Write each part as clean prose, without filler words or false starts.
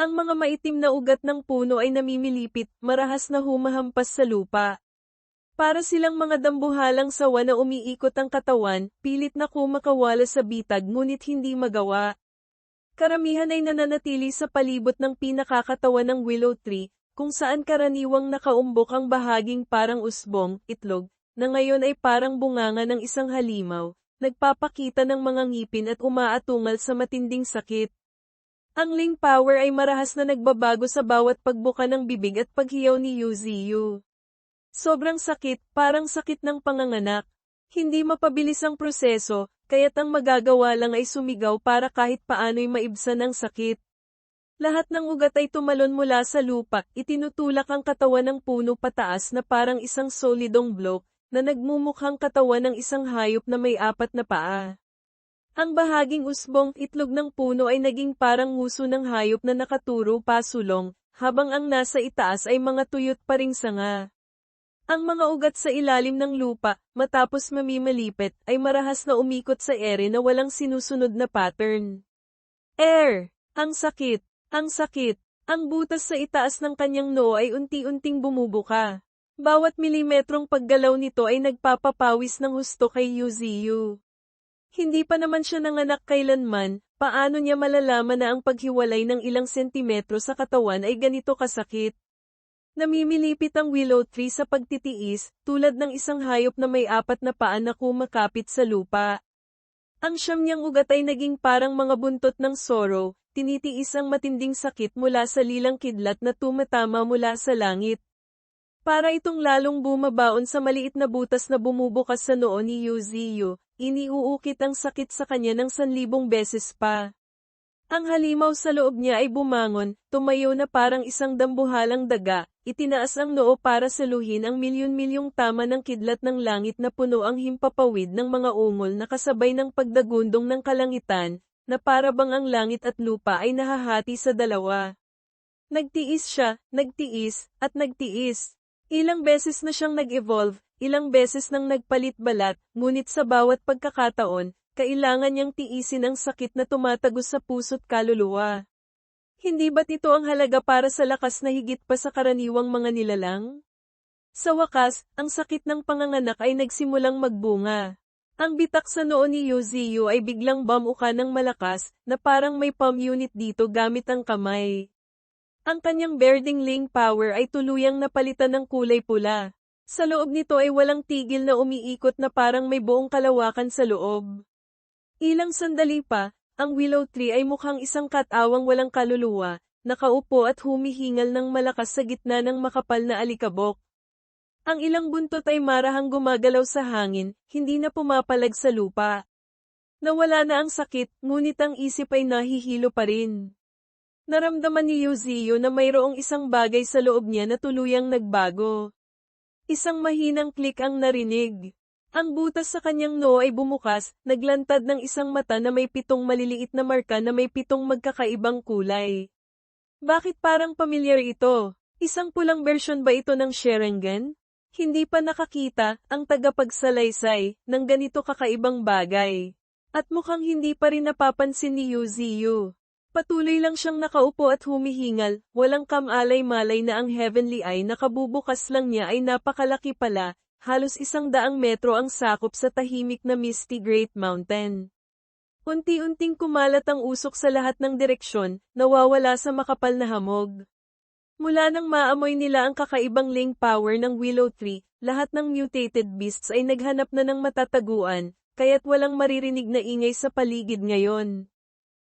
Ang mga maitim na ugat ng puno ay namimilipit, marahas na humahampas sa lupa. Para silang mga dambuhalang sawa na umiikot ang katawan, pilit na kumakawala sa bitag ngunit hindi magawa. Karamihan ay nananatili sa palibot ng pinakakatawan ng willow tree, kung saan karaniwang nakaumbok ang bahaging parang usbong, itlog, na ngayon ay parang bunganga ng isang halimaw, nagpapakita ng mga ngipin at umaatungal sa matinding sakit. Ang Ling Power ay marahas na nagbabago sa bawat pagbuka ng bibig at paghiyaw ni Yuziyu. Sobrang sakit, parang sakit ng panganganak. Hindi mapabilis ang proseso, kaya't ang magagawa lang ay sumigaw para kahit paano'y maibsan ang sakit. Lahat ng ugat ay tumalon mula sa lupa, itinutulak ang katawan ng puno pataas na parang isang solidong block, na nagmumukhang katawan ng isang hayop na may 4 na paa. Ang bahaging usbong itlog ng puno ay naging parang nguso ng hayop na nakaturo pasulong, habang ang nasa itaas ay mga tuyot pa ring sanga. Ang mga ugat sa ilalim ng lupa, matapos mamimalipit, ay marahas na umikot sa ere na walang sinusunod na pattern. Ang sakit! Ang sakit! Ang butas sa itaas ng kanyang noo ay unti-unting bumubuka. Bawat milimetrong paggalaw nito ay nagpapapawis ng husto kay Yuziyu. Hindi pa naman siya nanganak kailanman, paano niya malalaman na ang paghiwalay ng ilang sentimetro sa katawan ay ganito kasakit? Namimilipit ang willow tree sa pagtitiis, tulad ng isang hayop na may 4 na paa na kumakapit sa lupa. Ang siyam niyang ugat ay naging parang mga buntot ng sorrow, tinitiis ang matinding sakit mula sa lilang kidlat na tumatama mula sa langit. Para itong lalong bumabaon sa maliit na butas na bumubukas sa noo ni Yuziyu, iniuukit ang sakit sa kanya ng 1,000 beses pa. Ang halimaw sa loob niya ay bumangon, tumayo na parang isang dambuhalang daga, itinaas ang noo para saluhin ang milyon-milyong tama ng kidlat ng langit na puno ang himpapawid ng mga ungol na kasabay ng pagdagundong ng kalangitan, na para bang ang langit at lupa ay nahahati sa dalawa. Nagtiis siya, nagtiis, at nagtiis. Ilang beses na siyang nag-evolve, ilang beses nang nagpalit balat, ngunit sa bawat pagkakataon, kailangan niyang tiisin ang sakit na tumatagos sa puso't kaluluwa. Hindi ba't ito ang halaga para sa lakas na higit pa sa karaniwang mga nilalang? Sa wakas, ang sakit ng panganganak ay nagsimulang magbunga. Ang bitak sa noo ni Yuziyu ay biglang bumuka ng malakas, na parang may palm unit dito gamit ang kamay. Ang kanyang birding Ling Power ay tuluyang napalitan ng kulay pula. Sa loob nito ay walang tigil na umiikot na parang may buong kalawakan sa loob. Ilang sandali pa, ang willow tree ay mukhang isang katawang walang kaluluwa, nakaupo at humihingal ng malakas sa gitna ng makapal na alikabok. Ang ilang buntot ay marahang gumagalaw sa hangin, hindi na pumapalag sa lupa. Nawala na ang sakit, ngunit ang isip ay nahihilo pa rin. Naramdaman ni Yuziyu na mayroong isang bagay sa loob niya na tuluyang nagbago. Isang mahinang klik ang narinig. Ang butas sa kanyang noo ay bumukas, naglantad ng isang mata na may 7 maliliit na marka na may 7 magkakaibang kulay. Bakit parang pamilyar ito? Isang pulang bersyon ba ito ng Sharingan? Hindi pa nakakita, ang tagapagsalaysay, ng ganito kakaibang bagay. At mukhang hindi pa rin napapansin ni Yuziyu. Patuloy lang siyang nakaupo at humihingal, walang kamalay-malay na ang heavenly eye na kabubukas lang niya ay napakalaki pala, halos 100 metro ang sakop sa tahimik na misty Great Mountain. Unti-unting kumalat ang usok sa lahat ng direksyon, nawawala sa makapal na hamog. Mula nang maamoy nila ang kakaibang Ling Power ng willow tree, lahat ng mutated beasts ay naghanap na ng matataguan, kaya't walang maririnig na ingay sa paligid ngayon.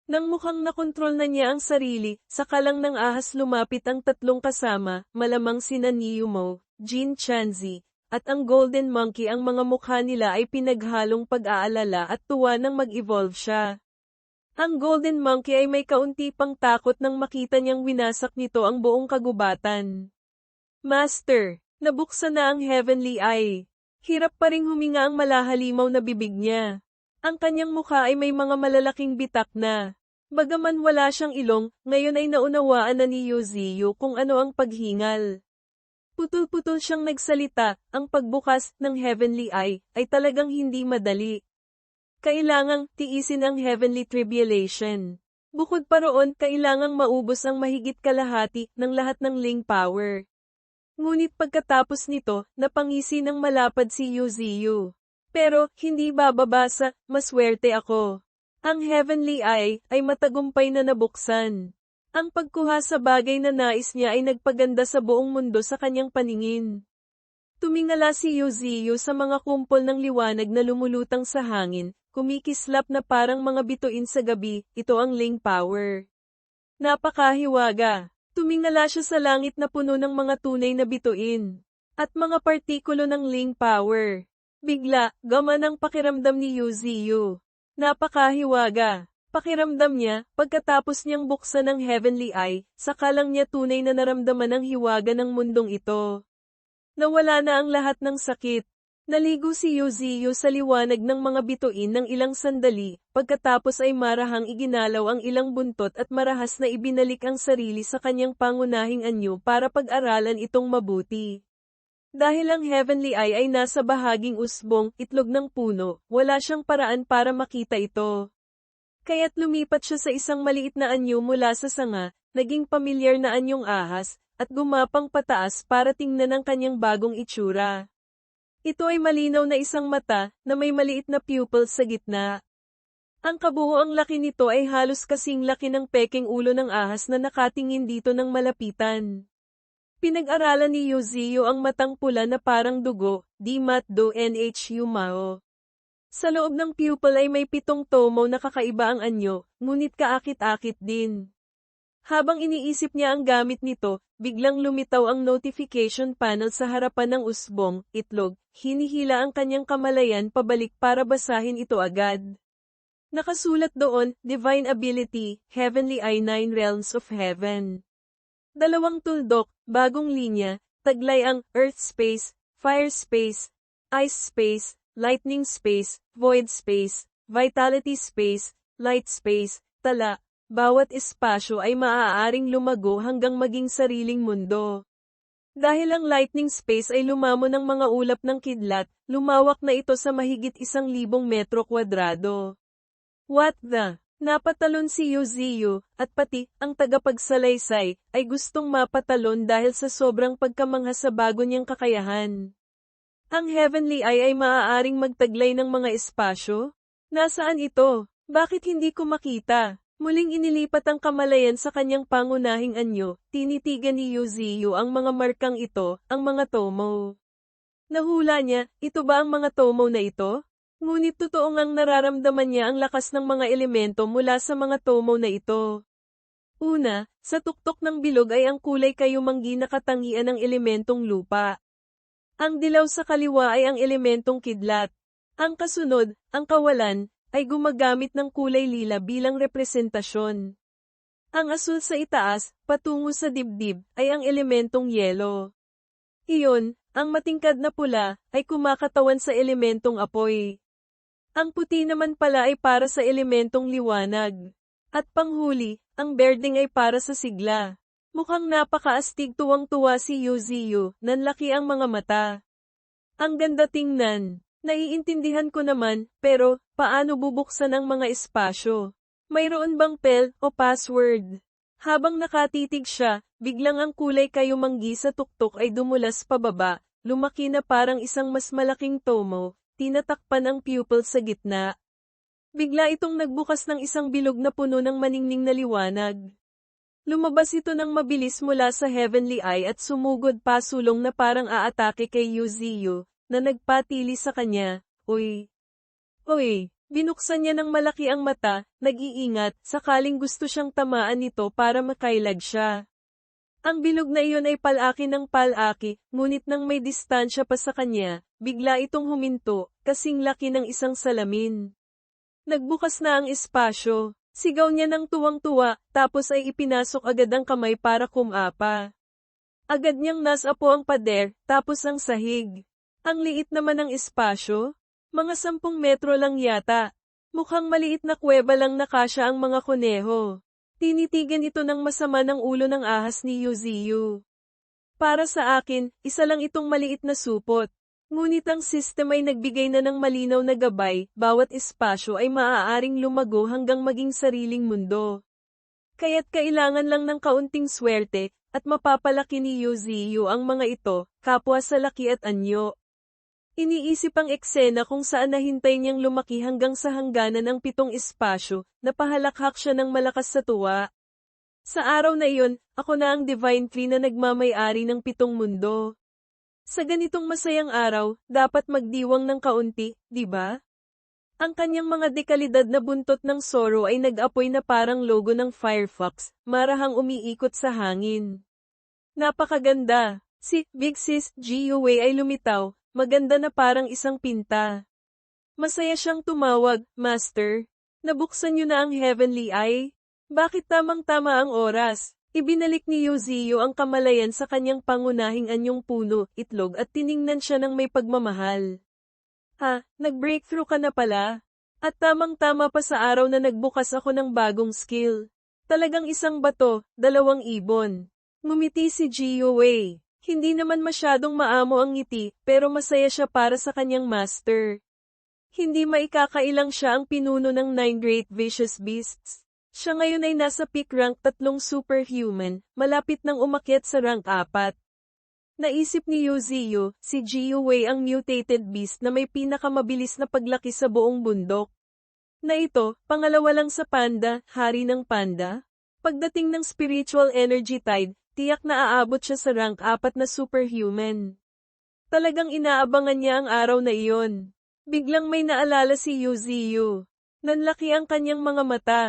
Nang mukhang nakontrol na niya ang sarili, saka lang ng ahas lumapit ang 3 kasama, malamang sina Niyumo, Jin Chanzi, at ang Golden Monkey. Ang mga mukha nila ay pinaghalong pag-aalala at tuwa nang mag-evolve siya. Ang Golden Monkey ay may kaunti pang takot nang makita niyang winasak nito ang buong kagubatan. Master, nabuksan na ang heavenly eye. Hirap pa ring huminga ang malahalimaw na bibig niya. Ang kanyang mukha ay may mga malalaking bitak na. Bagaman wala siyang ilong, ngayon ay naunawaan na ni Yuziyu kung ano ang paghingal. Putol-putol siyang nagsalita, ang pagbukas ng heavenly eye ay talagang hindi madali. Kailangang tiisin ang heavenly tribulation. Bukod pa roon, kailangang maubos ang mahigit kalahati ng lahat ng Ling power. Ngunit pagkatapos nito, napangisi ng malapad si Yuziyu. Pero, hindi bababa sa, maswerte ako. Ang Heavenly Eye ay matagumpay na nabuksan. Ang pagkuha sa bagay na nais niya ay nagpaganda sa buong mundo sa kanyang paningin. Tumingala si Yuziyu sa mga kumpol ng liwanag na lumulutang sa hangin, kumikislap na parang mga bituin sa gabi, ito ang Ling power. Napakahiwaga. Tumingala siya sa langit na puno ng mga tunay na bituin. At mga partikulo ng Ling power. Bigla, gaman ang pakiramdam ni Yuziyu. Napakahiwaga. Pakiramdam niya, pagkatapos niyang buksan ang Heavenly Eye, saka lang niya tunay na naramdaman ang hiwaga ng mundong ito. Nawala na ang lahat ng sakit. Naligo si Yuziyu sa liwanag ng mga bituin ng ilang sandali, pagkatapos ay marahang iginalaw ang ilang buntot at marahas na ibinalik ang sarili sa kanyang pangunahing anyo para pag-aralan itong mabuti. Dahil ang Heavenly Eye ay nasa bahaging usbong, itlog ng puno, wala siyang paraan para makita ito. Kaya't lumipat siya sa isang maliit na anyo mula sa sanga, naging pamilyar na anyong ahas, at gumapang pataas para tingnan ang kanyang bagong itsura. Ito ay malinaw na isang mata, na may maliit na pupils sa gitna. Ang kabuoang laki nito ay halos kasing laki ng peking ulo ng ahas na nakatingin dito ng malapitan. Pinag-aralan ni Yuziyu ang matang pula na parang dugo, di mat do nhu mao. Sa loob ng pupil ay may 7 tomo na kakaiba ang anyo, ngunit kaakit-akit din. Habang iniisip niya ang gamit nito, biglang lumitaw ang notification panel sa harapan ng usbong, itlog, hinihila ang kanyang kamalayan pabalik para basahin ito agad. Nakasulat doon, Divine Ability, Heavenly Eye 9 Realms of Heaven. 2 tuldok, bagong linya, taglay ang Earth Space, Fire Space, Ice Space, Lightning Space, Void Space, Vitality Space, Light Space, tala. Bawat espasyo ay maaaring lumago hanggang maging sariling mundo. Dahil ang lightning space ay lumamo ng mga ulap ng kidlat, lumawak na ito sa mahigit 1,000 metro kwadrado. What the? Napatalon si Yuziyu, at pati, ang tagapagsalaysay, ay gustong mapatalon dahil sa sobrang pagkamangha sa bago niyang kakayahan. Ang Heavenly Eye ay maaaring magtaglay ng mga espasyo? Nasaan ito? Bakit hindi ko makita? Muling inilipat ang kamalayan sa kanyang pangunahing anyo, tinitigan ni Yuziyu ang mga markang ito, ang mga tomo. Nahula niya, ito ba ang mga tomo na ito? Ngunit totoo ngang nararamdaman niya ang lakas ng mga elemento mula sa mga tomo na ito. Una, sa tuktok ng bilog ay ang kulay kayumanggi na katangian ng elementong lupa. Ang dilaw sa kaliwa ay ang elementong kidlat. Ang kasunod, ang kawalan, ay gumagamit ng kulay lila bilang representasyon. Ang asul sa itaas, patungo sa dibdib, ay ang elementong yelo. Iyon, ang matingkad na pula, ay kumakatawan sa elementong apoy. Ang puti naman pala ay para sa elementong liwanag. At panghuli, ang berdeng ay para sa sigla. Mukhang napakaastig, tuwang-tuwa si Yuziyu, nanlaki ang mga mata. Ang ganda tingnan. Naiintindihan ko naman, pero, paano bubuksan ang mga espasyo? Mayroon bang PEL o password? Habang nakatitig siya, biglang ang kulay kayumanggi sa tuktok ay dumulas pababa, lumaki na parang isang mas malaking tomo, tinatakpan ang pupil sa gitna. Bigla itong nagbukas ng isang bilog na puno ng maningning na liwanag. Lumabas ito ng mabilis mula sa Heavenly Eye at sumugod pasulong na parang aatake kay Yuziyu, na nagpatili sa kanya, Uy! Uy! Binuksan niya ng malaki ang mata, nag-iingat, sakaling gusto siyang tamaan nito para makailag siya. Ang bilog na iyon ay palaki ng palaki, ngunit nang may distansya pa sa kanya, bigla itong huminto, kasing laki ng isang salamin. Nagbukas na ang espasyo, sigaw niya ng tuwang-tuwa, tapos ay ipinasok agad ang kamay para kumapa. Agad niyang nasapo ang pader, tapos ang sahig. Ang liit naman ng espasyo, mga 10 metro lang yata. Mukhang maliit na kuweba lang nakasya ang mga kuneho. Tinitigan ito ng masama ng ulo ng ahas ni Yuziyu. Para sa akin, isa lang itong maliit na supot. Ngunit ang system ay nagbigay na ng malinaw na gabay, bawat espasyo ay maaaring lumago hanggang maging sariling mundo. Kaya't kailangan lang ng kaunting swerte, at mapapalaki ni Yuziyu ang mga ito, kapwa sa laki at anyo. Iniisip ang eksena kung saan nahintay niyang lumaki hanggang sa hangganan ang 7 espasyo, napahalakhak siya ng malakas sa tuwa. Sa araw na iyon, ako na ang Divine Tree na nagmamay-ari ng 7 mundo. Sa ganitong masayang araw, dapat magdiwang ng kaunti, di ba? Ang kanyang mga dekalidad na buntot ng Zoro ay nag-apoy na parang logo ng Firefox, marahang umiikot sa hangin. Napakaganda! Si Big Sis Gua ay lumitaw, maganda na parang isang pinta. Masaya siyang tumawag, Master. Nabuksan niyo na ang Heavenly Eye? Bakit tamang-tama ang oras? Ibinalik ni Yuziyo ang kamalayan sa kanyang pangunahing anyong puno, itlog at tiningnan siya ng may pagmamahal. Ha, nag-breakthrough ka na pala. At tamang-tama pa sa araw na nagbukas ako ng bagong skill. Talagang isang bato, 2 ibon. Ngumiti si Gua. Hindi naman masyadong maamo ang ngiti, pero masaya siya para sa kanyang master. Hindi maikakailang siya ang pinuno ng 9 Great Vicious Beasts. Siya ngayon ay nasa peak rank 3 superhuman, malapit nang umakyat sa rank 4. Naisip ni Yuziyo, si Gua ang mutated beast na may pinakamabilis na paglaki sa buong bundok. Na ito, pangalawa lang sa panda, hari ng panda. Pagdating ng spiritual energy tide, tiyak na aabot siya sa rank 4 na superhuman. Talagang inaabangan niya ang araw na iyon. Biglang may naalala si Yuziyo. Nanlaki ang kanyang mga mata.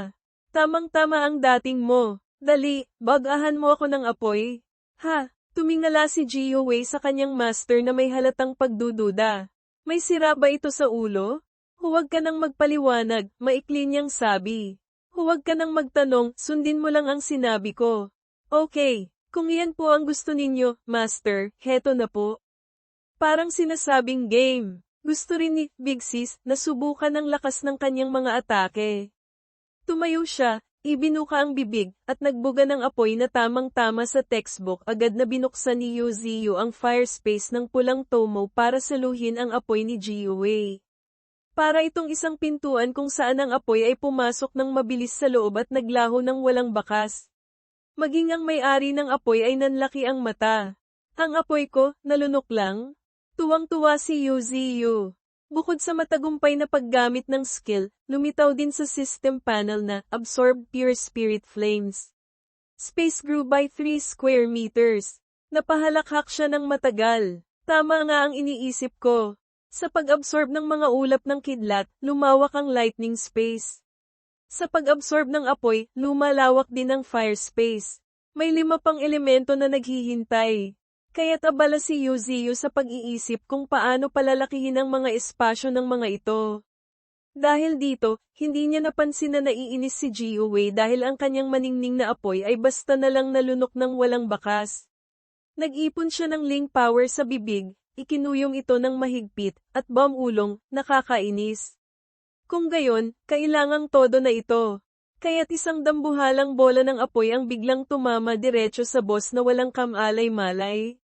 Tamang-tama ang dating mo. Dali, bagahan mo ako ng apoy. Ha? Tumingala si Gua sa kanyang master na may halatang pagdududa. May sira ba ito sa ulo? Huwag ka nang magpaliwanag, maikli niyang sabi. Huwag ka nang magtanong, sundin mo lang ang sinabi ko. Okay, kung iyan po ang gusto ninyo, master, heto na po. Parang sinasabing game. Gusto rin ni Big Sis na subukan ang lakas ng kanyang mga atake. Tumayo siya, ibinuka ang bibig, at nagbuga ng apoy na tamang-tama sa textbook. Agad na binuksan ni Yuziyo ang fire space ng pulang tomo para saluhin ang apoy ni Gua. Para itong isang pintuan kung saan ang apoy ay pumasok ng mabilis sa loob at naglaho ng walang bakas. Maging ang may-ari ng apoy ay nanlaki ang mata. Ang apoy ko, nalunok lang? Tuwang-tuwa si Yuziyo. Bukod sa matagumpay na paggamit ng skill, lumitaw din sa system panel na Absorb Pure Spirit Flames. Space grew by 3 square meters. Napahalakhak siya ng matagal. Tama nga ang iniisip ko. Sa pag-absorb ng mga ulap ng kidlat, lumawak ang lightning space. Sa pag-absorb ng apoy, lumalawak din ang fire space. May 5 pang elemento na naghihintay. Kaya't abala si Yuziyo sa pag-iisip kung paano palalakihin ang mga espasyo ng mga ito. Dahil dito, hindi niya napansin na naiinis si Gua dahil ang kanyang maningning na apoy ay basta na lang nalunok ng walang bakas. Nag-ipon siya ng ling power sa bibig, ikinuyong ito ng mahigpit, at ulong, nakakainis. Kung gayon, kailangang todo na ito. Kaya't isang dambuhalang bola ng apoy ang biglang tumama diretso sa boss na walang kamalay-malay.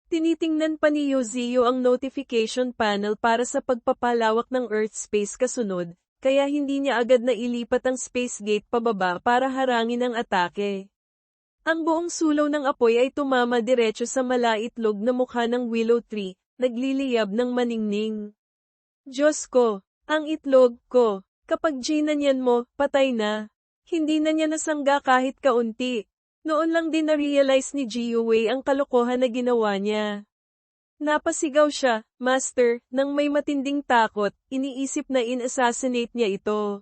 Tinitingnan pa ni Yuziyo ang notification panel para sa pagpapalawak ng Earth space kasunod, kaya hindi niya agad na ilipat ang space gate pababa para harangin ang atake. Ang buong sulaw ng apoy ay tumama diretso sa malaitlog na mukha ng willow tree, nagliliyab ng maningning. Diyos ko, ang itlog ko, kapag ginanyan mo, patay na. Hindi na niya nasangga kahit kaunti. Noon lang din na-realize ni Gua ang kalokohan na ginawa niya. Napasigaw siya, Master, nang may matinding takot, iniisip na in-assassinate niya ito.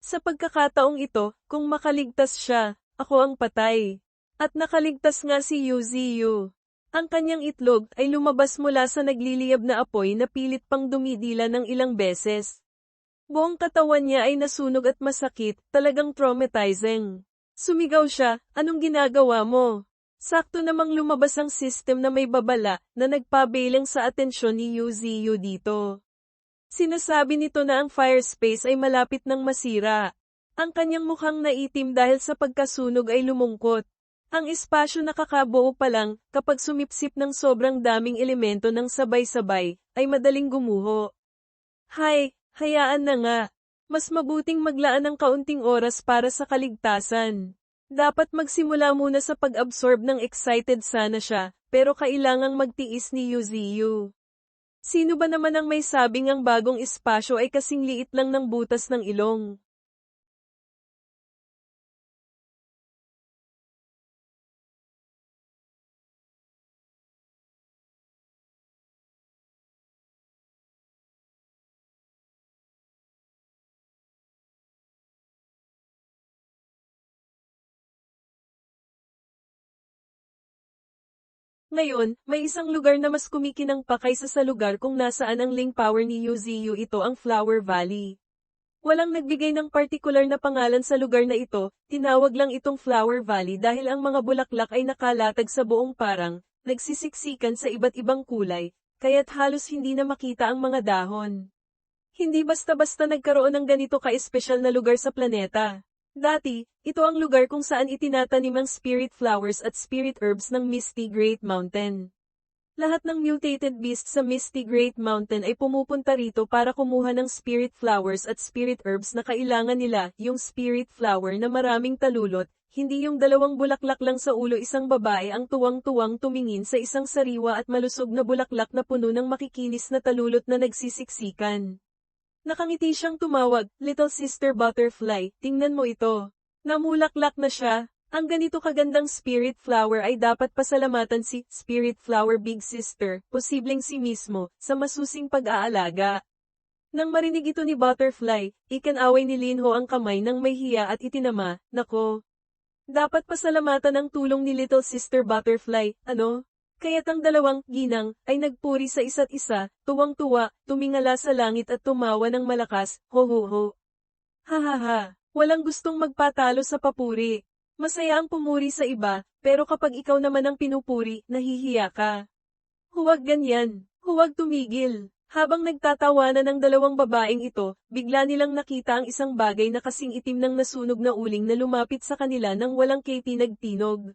Sa pagkakataong ito, kung makaligtas siya, ako ang patay. At nakaligtas nga si Yuziyo. Ang kanyang itlog ay lumabas mula sa nagliliyab na apoy na pilit pang dumidila ng ilang beses. Buong katawan niya ay nasunog at masakit, talagang traumatizing. Sumigaw siya, anong ginagawa mo? Sakto namang lumabas ang system na may babala, na nagpabelang sa atensyon ni Yuziyo dito. Sinasabi nito na ang fire space ay malapit ng masira. Ang kanyang mukhang naitim dahil sa pagkasunog ay lumungkot. Ang espasyo nakakabuo pa lang, kapag sumipsip ng sobrang daming elemento ng sabay-sabay, ay madaling gumuho. Hay, hayaan na nga. Mas mabuting maglaan ng kaunting oras para sa kaligtasan. Dapat magsimula muna sa pag-absorb ng excited sana siya, pero kailangang magtiis ni Yuziyu. Sino ba naman ang may sabing ang bagong espasyo ay kasing liit lang ng butas ng ilong? Ngayon, may isang lugar na mas kumikinang pa kaysa sa lugar kung nasaan ang link power ni Yuziyu, ito ang Flower Valley. Walang nagbigay ng partikular na pangalan sa lugar na ito, tinawag lang itong Flower Valley dahil ang mga bulaklak ay nakalatag sa buong parang, nagsisiksikan sa iba't ibang kulay, kaya't halos hindi na makita ang mga dahon. Hindi basta-basta nagkaroon ng ganito ka-espesyal na lugar sa planeta. Dati, ito ang lugar kung saan itinatanim ang spirit flowers at spirit herbs ng Misty Great Mountain. Lahat ng mutated beasts sa Misty Great Mountain ay pumupunta rito para kumuha ng spirit flowers at spirit herbs na kailangan nila, yung spirit flower na maraming talulot, hindi yung dalawang bulaklak lang sa ulo. Isang babae ang tuwang-tuwang tumingin sa isang sariwa at malusog na bulaklak na puno ng makikinis na talulot na nagsisiksikan. Nakangiti siyang tumawag, "Little Sister Butterfly, tingnan mo ito." Namulaklak na siya. Ang ganito kagandang spirit flower ay dapat pasalamatan si Spirit Flower Big Sister, posibleng si mismo, sa masusing pag-aalaga. Nang marinig ito ni Butterfly, ikinaway ni Linho ang kamay ng may hiya at itinama, "Nako. Dapat pasalamatan ang tulong ni Little Sister Butterfly, ano?" Kaya't ang dalawang ginang ay nagpuri sa isa't isa, tuwang-tuwa, tumingala sa langit at tumawa ng malakas, "Ho ho ho. Ha ha ha." Walang gustong magpatalo sa papuri. Masaya ang pumuri sa iba, pero kapag ikaw naman ang pinupuri, nahihiya ka. Huwag ganyan. Huwag tumigil. Habang nagtatawanan ng dalawang babaeng ito, bigla nilang nakita ang isang bagay na kasing itim ng nasunog na uling na lumapit sa kanila nang walang katinag-tinog.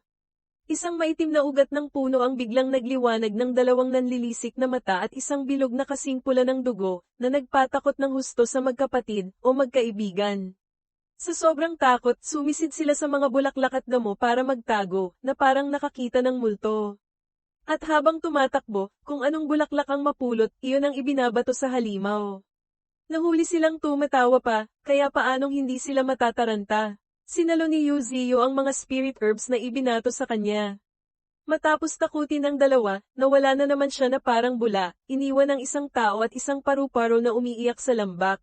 Isang maitim na ugat ng puno ang biglang nagliwanag ng dalawang nanlilisik na mata at isang bilog na kasing pula ng dugo, na nagpatakot ng husto sa magkapatid o magkaibigan. Sa sobrang takot, sumisid sila sa mga bulaklak at damo para magtago, na parang nakakita ng multo. At habang tumatakbo, kung anong bulaklak ang mapulot, iyon ang ibinabato sa halimaw. Nahuli silang tumatawa pa, kaya paanong hindi sila matataranta. Sinalo ni Yuziyu ang mga spirit herbs na ibinato sa kanya. Matapos takutin ang dalawa, nawala na naman siya na parang bula, iniwan ang isang tao at isang paru-paro na umiiyak sa lambak.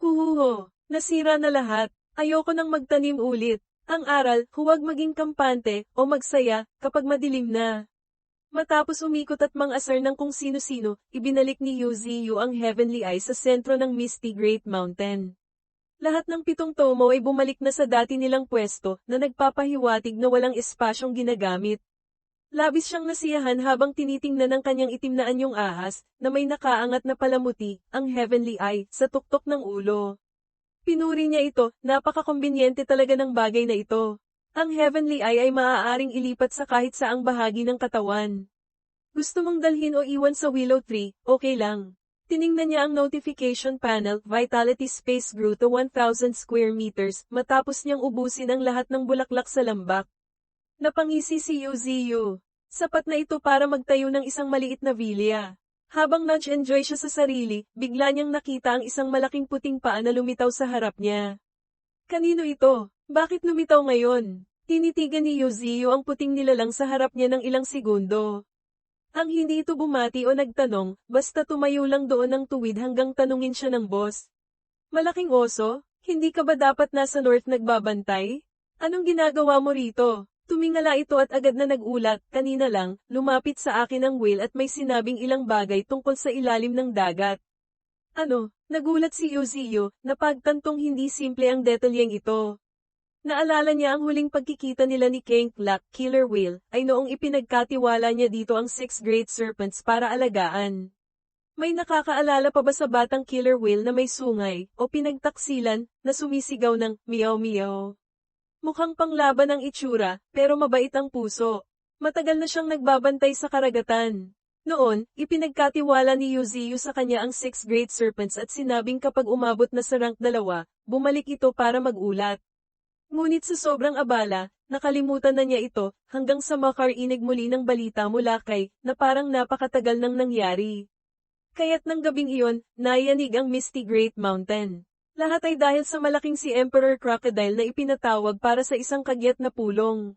Huhuho, nasira na lahat, ayoko nang magtanim ulit. Ang aral, huwag maging kampante, o magsaya, kapag madilim na. Matapos umikot at mang-asar ng kung sino-sino, ibinalik ni Yuziyu ang Heavenly Eye sa sentro ng Misty Great Mountain. Lahat ng 7 tomo ay bumalik na sa dati nilang pwesto, na nagpapahiwatig na walang espasyong ginagamit. Labis siyang nasiyahan habang tinitingnan ng kanyang itim na anyong ahas, na may nakaangat na palamuti, ang Heavenly Eye, sa tuktok ng ulo. Pinuri niya ito, napakakombinyente talaga ng bagay na ito. Ang Heavenly Eye ay maaaring ilipat sa kahit saang bahagi ng katawan. Gusto mong dalhin o iwan sa Willow Tree, okay lang. Tiningnan niya ang notification panel, Vitality Space grew to 1,000 square meters, matapos niyang ubusin ang lahat ng bulaklak sa lambak. Napangisi si Yuziyu. Sapat na ito para magtayo ng isang maliit na villa. Habang nag-enjoy siya sa sarili, bigla niyang nakita ang isang malaking puting paa na lumitaw sa harap niya. Kanino ito? Bakit lumitaw ngayon? Tinitigan ni Yuziyu ang puting nilalang sa harap niya ng ilang segundo. Ang hindi ito bumati o nagtanong, basta tumayo lang doon ng tuwid hanggang tanungin siya ng boss. Malaking oso, hindi ka ba dapat nasa north nagbabantay? Anong ginagawa mo rito? Tumingala ito at agad na nagulat, kanina lang, lumapit sa akin ang whale at may sinabing ilang bagay tungkol sa ilalim ng dagat. Ano? Nagulat si Yuziyu, napagtantong hindi simple ang detalyeng ito. Naalala niya ang huling pagkikita nila ni King Black Killer Whale, ay noong ipinagkatiwala niya dito ang 6 Great Serpents para alagaan. May nakakaalala pa ba sa batang Killer Whale na may sungay, o pinagtaksilan, na sumisigaw ng meow meow? Mukhang panglaban ang itsura, pero mabait ang puso. Matagal na siyang nagbabantay sa karagatan. Noon, ipinagkatiwala ni Yuziyu sa kanya ang 6 Great Serpents at sinabing kapag umabot na sa rank 2, bumalik ito para magulat. Ngunit sa sobrang abala, nakalimutan na niya ito, hanggang sa makarinig muli ng balita mula kay, na parang napakatagal nang nangyari. Kaya't ng gabing iyon, nayanig ang Misty Great Mountain. Lahat ay dahil sa malaking si Emperor Crocodile na ipinatawag para sa isang kagyat na pulong.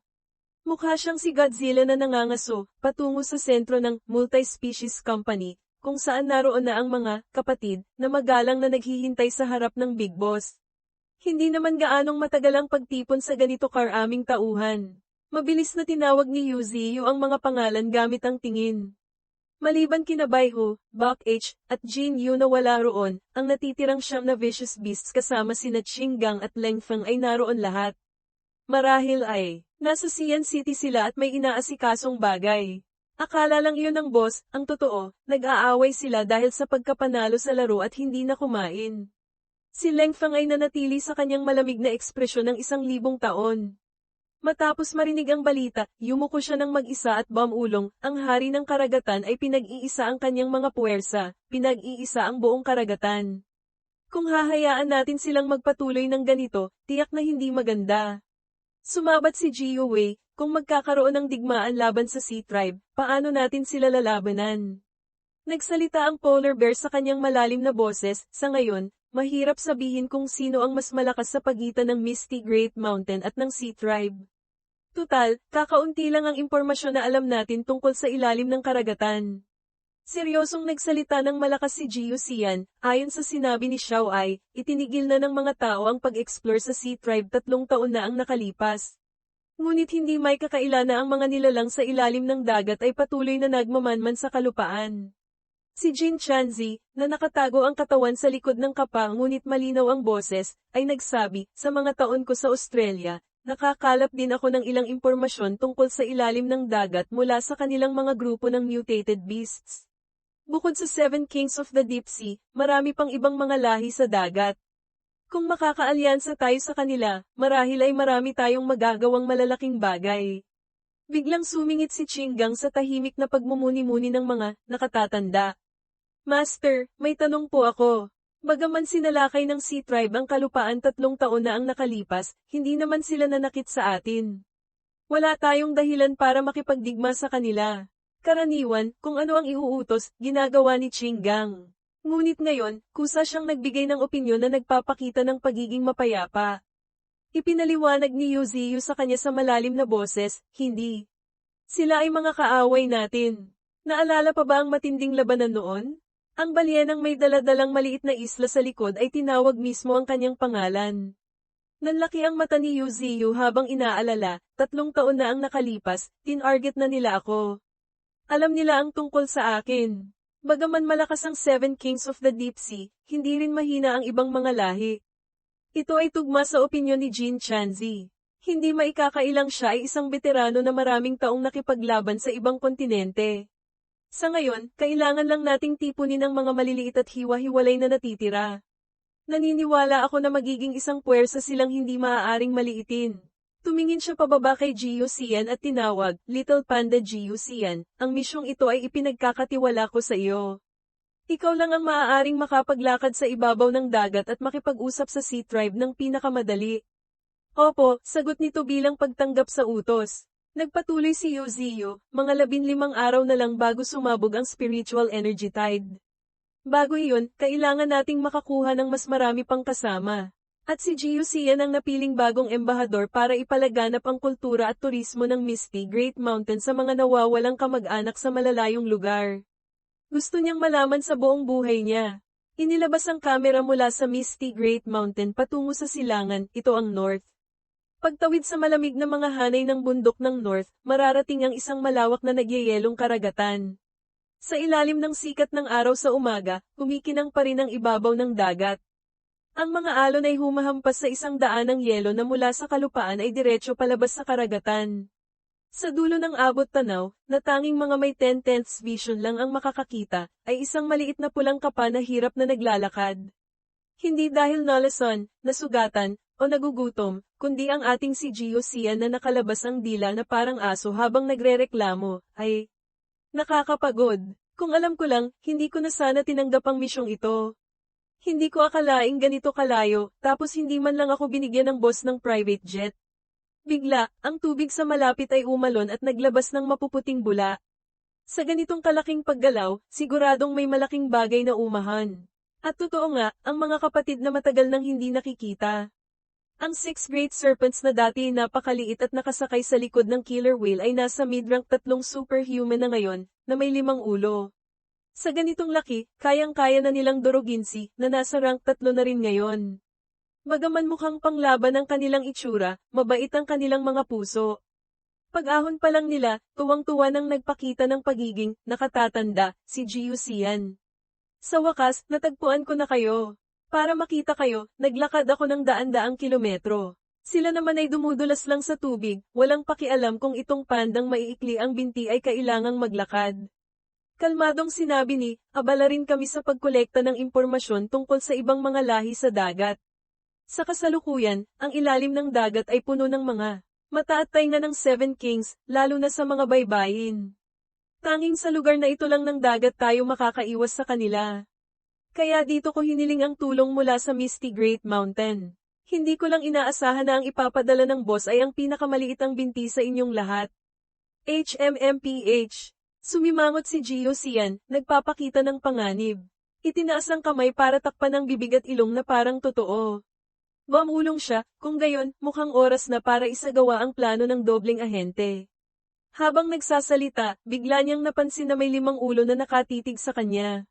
Mukha siyang si Godzilla na nangangaso, patungo sa sentro ng Multi-Species Company, kung saan naroon na ang mga kapatid na magalang na naghihintay sa harap ng Big Boss. Hindi naman gaanong matagal ang pagtipon sa ganito karaming tauhan. Mabilis na tinawag ni Yuziyu ang mga pangalan gamit ang tingin. Maliban kina Baihu, Bak H, at Jin Yu na wala roon, ang natitirang siyam na vicious beasts kasama sina Qinggang at Leng Feng ay naroon lahat. Marahil ay, nasa Xian City sila at may inaasikasong bagay. Akala lang iyon ng boss, ang totoo, nag-aaway sila dahil sa pagkapanalo sa laro at hindi na kumain. Si Leng Feng ay nanatili sa kanyang malamig na ekspresyon ng 1,000 taon. Matapos marinig ang balita, yumuko siya ng mag-isa at bamulong, ang hari ng karagatan ay pinag-iisa ang kanyang mga puwersa, pinag-iisa ang buong karagatan. Kung hahayaan natin silang magpatuloy ng ganito, tiyak na hindi maganda. Sumabat si Jiu Wei, kung magkakaroon ng digmaan laban sa Sea Tribe, paano natin sila lalabanan? Nagsalita ang polar bear sa kanyang malalim na boses, sa ngayon, mahirap sabihin kung sino ang mas malakas sa pagitan ng Misty Great Mountain at ng Sea Tribe. Tutal, kakaunti lang ang impormasyon na alam natin tungkol sa ilalim ng karagatan. Seryosong nagsalita ng malakas si Jiu Xian, ayon sa sinabi ni Xiao Ai, itinigil na ng mga tao ang pag-explore sa Sea Tribe 3 taon na ang nakalipas. Ngunit hindi may kakaila na ang mga nilalang sa ilalim ng dagat ay patuloy na nagmamanman sa kalupaan. Si Jin Chanzi, na nakatago ang katawan sa likod ng kapa ngunit malinaw ang boses, ay nagsabi, sa mga taon ko sa Australia, nakakalap din ako ng ilang impormasyon tungkol sa ilalim ng dagat mula sa kanilang mga grupo ng mutated beasts. Bukod sa 7 Kings of the Deep Sea, marami pang ibang mga lahi sa dagat. Kung makakaalyansa tayo sa kanila, marahil ay marami tayong magagawang malalaking bagay. Biglang sumingit si Qinggang sa tahimik na pagmumuni-muni ng mga nakatatanda. Master, may tanong po ako. Bagaman sinalakay ng Sea Tribe ang kalupaan 3 taon na ang nakalipas, hindi naman sila nanakit sa atin. Wala tayong dahilan para makipagdigma sa kanila. Karaniwan, kung ano ang iuutos, ginagawa ni Qinggang. Ngunit ngayon, kusa siyang nagbigay ng opinyon na nagpapakita ng pagiging mapayapa. Ipinaliwanag ni Yuziyu sa kanya sa malalim na boses, hindi. Sila ay mga kaaway natin. Naalala pa ba ang matinding labanan noon? Ang balyenang may daladalang maliit na isla sa likod ay tinawag mismo ang kanyang pangalan. Nanlaki ang mata ni Yuziyu habang inaalala, 3 taon na ang nakalipas, tinarget na nila ako. Alam nila ang tungkol sa akin. Bagaman malakas ang 7 Kings of the Deep Sea, hindi rin mahina ang ibang mga lahi. Ito ay tugma sa opinyon ni Jin Chanzi. Hindi maikakailang siya ay isang veterano na maraming taong nakipaglaban sa ibang kontinente. Sa ngayon, kailangan lang nating tipunin ang mga maliliit at hiwa-hiwalay na natitira. Naniniwala ako na magiging isang puwersa silang hindi maaaring maliitin. Tumingin siya pababa kay Jiu Xian at tinawag, Little Panda Jiu Xian, ang misyong ito ay ipinagkakatiwala ko sa iyo. Ikaw lang ang maaaring makapaglakad sa ibabaw ng dagat at makipag-usap sa Sea Tribe ng pinakamadali. Opo, sagot nito bilang pagtanggap sa utos. Nagpatuloy si Yuziyu, mga 15 araw na lang bago sumabog ang spiritual energy tide. Bago iyon, kailangan nating makakuha ng mas marami pang kasama. At si Jiu Xian ang napiling bagong embahador para ipalaganap ang kultura at turismo ng Misty Great Mountain sa mga nawawalang kamag-anak sa malalayong lugar. Gusto niyang malaman sa buong buhay niya. Inilabas ang kamera mula sa Misty Great Mountain patungo sa silangan, ito ang North. Pagtawid sa malamig na mga hanay ng bundok ng North, mararating ang isang malawak na nagyayelong karagatan. Sa ilalim ng sikat ng araw sa umaga, kumikinang pa rin ang ibabaw ng dagat. Ang mga alon ay humahampas sa isang daan ng yelo na mula sa kalupaan ay diretso palabas sa karagatan. Sa dulo ng abot tanaw, na tanging mga may 10/10 vision lang ang makakakita, ay isang maliit na pulang kapa na hirap na naglalakad. Hindi dahil nalason, nasugatan, o nagugutom, kundi ang ating si Jiu Xian na nakalabas ang dila na parang aso habang nagrereklamo, ay nakakapagod. Kung alam ko lang, hindi ko na sana tinanggap ang misyong ito. Hindi ko akalaing ganito kalayo, tapos hindi man lang ako binigyan ng boss ng private jet. Bigla, ang tubig sa malapit ay umalon at naglabas ng mapuputing bula. Sa ganitong kalaking paggalaw, siguradong may malaking bagay na umahan. At totoo nga, ang mga kapatid na matagal nang hindi nakikita. Ang Six Great Serpents na dati ay napakaliit at nakasakay sa likod ng killer whale ay nasa mid-rank 3 superhuman na ngayon, na may 5 ulo. Sa ganitong laki, kayang-kaya na nilang durugin na nasa rank 3 na rin ngayon. Bagaman mukhang panglaban ang kanilang itsura, mabait ang kanilang mga puso. Pag-ahon pa lang nila, tuwang-tuwa nang nagpakita ng pagiging nakatatanda, si Jiu Xian. Sa wakas, natagpuan ko na kayo. Para makita kayo, naglakad ako ng daan-daang kilometro. Sila naman ay dumudulas lang sa tubig, walang pakialam kung itong pandang maiikli ang binti ay kailangang maglakad. Kalmadong sinabi ni, abala rin kami sa pagkolekta ng impormasyon tungkol sa ibang mga lahi sa dagat. Sa kasalukuyan, ang ilalim ng dagat ay puno ng mga mata at tainga ng Seven Kings, lalo na sa mga baybayin. Tanging sa lugar na ito lang ng dagat tayo makakaiwas sa kanila. Kaya dito ko hiniling ang tulong mula sa Misty Great Mountain. Hindi ko lang inaasahan na ang ipapadala ng boss ay ang pinakamaliit ang binti sa inyong lahat. HMMPH. Sumimangot si Jiu Xian, nagpapakita ng panganib. Itinaas ang kamay para takpan ang bibig at ilong na parang totoo. Bumulong siya, kung gayon, mukhang oras na para isagawa ang plano ng dobling ahente. Habang nagsasalita, bigla niyang napansin na may 5 ulo na nakatitig sa kanya.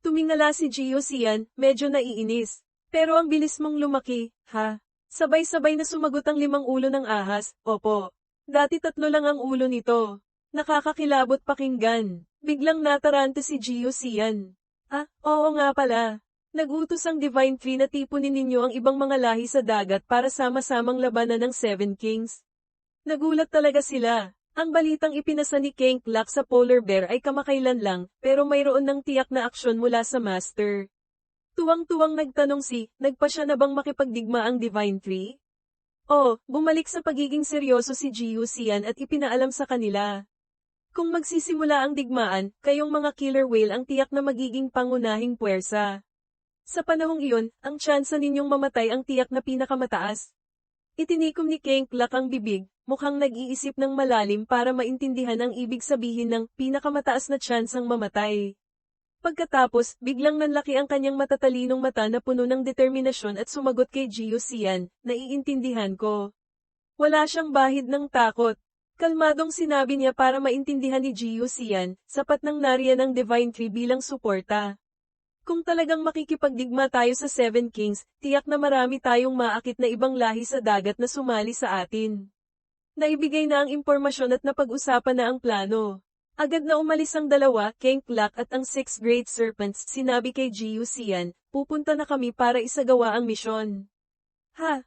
Tumingala si Jiu Xian, medyo naiinis. Pero ang bilis mong lumaki, ha? Sabay-sabay na sumagot ang 5 ulo ng ahas, opo. Dati 3 lang ang ulo nito. Nakakakilabot pakinggan. Biglang natarante si Jiu Xian. Ah, oo nga pala. Nagutos ang Divine Tree na tipunin ninyo ang ibang mga lahi sa dagat para sama-samang labanan ng Seven Kings. Nagulat talaga sila. Ang balitang ipinasa ni King Clark sa Polar Bear ay kamakailan lang, pero mayroon ng tiyak na aksyon mula sa Master. Tuwang-tuwang nagtanong nagpa siya na bang makipagdigma ang Divine Tree? Oh, bumalik sa pagiging seryoso si Jiu Xian at ipinaalam sa kanila. Kung magsisimula ang digmaan, kayong mga killer whale ang tiyak na magiging pangunahing puwersa. Sa panahong iyon, ang tsansa ninyong mamatay ang tiyak na pinakamataas. Itinikom ni King Clark ang bibig, mukhang nag-iisip ng malalim para maintindihan ang ibig sabihin ng pinakamataas na tsansang mamatay. Pagkatapos, biglang nanlaki ang kanyang matatalinong mata na puno ng determinasyon at sumagot kay Jiu Xian, naiintindihan ko. Wala siyang bahid ng takot. Kalmadong sinabi niya para maintindihan ni Jiu Xian, sapat nang nariyan ang Divine Tree bilang suporta. Kung talagang makikipagdigma tayo sa Seven Kings, tiyak na marami tayong maakit na ibang lahi sa dagat na sumali sa atin. Naibigay na ang impormasyon at napag-usapan na ang plano. Agad na umalis ang dalawa, King Clark at ang Six Great Serpents, sinabi kay Jiu Xian, pupunta na kami para isagawa ang misyon. Ha,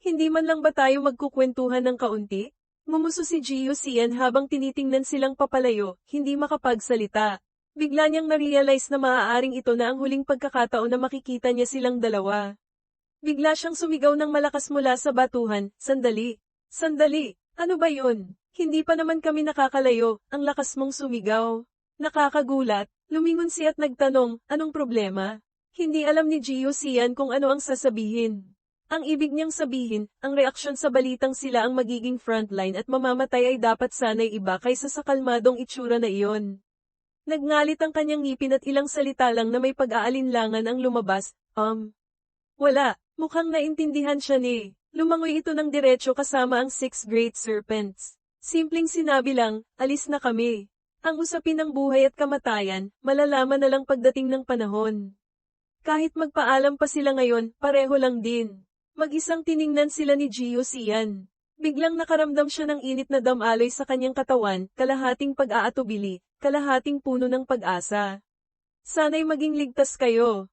hindi man lang ba tayo magkukwentuhan ng kaunti? Ngumuso si Jiu Xian habang tinitingnan silang papalayo, hindi makapagsalita. Bigla niyang na-realize na maaaring ito na ang huling pagkakataon na makikita niya silang dalawa. Bigla siyang sumigaw ng malakas mula sa batuhan, sandali, ano ba yun? Hindi pa naman kami nakakalayo, ang lakas mong sumigaw. Nakakagulat, lumingon siya at nagtanong, anong problema? Hindi alam ni Jiu Xian kung ano ang sasabihin. Ang ibig niyang sabihin, ang reaksyon sa balitang sila ang magiging frontline at mamamatay ay dapat sana'y iba kaysa sa kalmadong itsura na iyon. Nagngalit ang kanyang ngipin at ilang salita lang na may pag-aalinlangan ang lumabas, Wala, mukhang naintindihan siya ni. Lumangoy ito ng diretso kasama ang Six Great Serpents. Simpleng sinabi lang, alis na kami. Ang usapin ng buhay at kamatayan, malalaman na lang pagdating ng panahon. Kahit magpaalam pa sila ngayon, pareho lang din. Mag-isang tiningnan sila ni Jiu Xian. Biglang nakaramdam siya ng init na damaloy sa kanyang katawan, kalahating pag-aatubili, kalahating puno ng pag-asa. Sana'y maging ligtas kayo.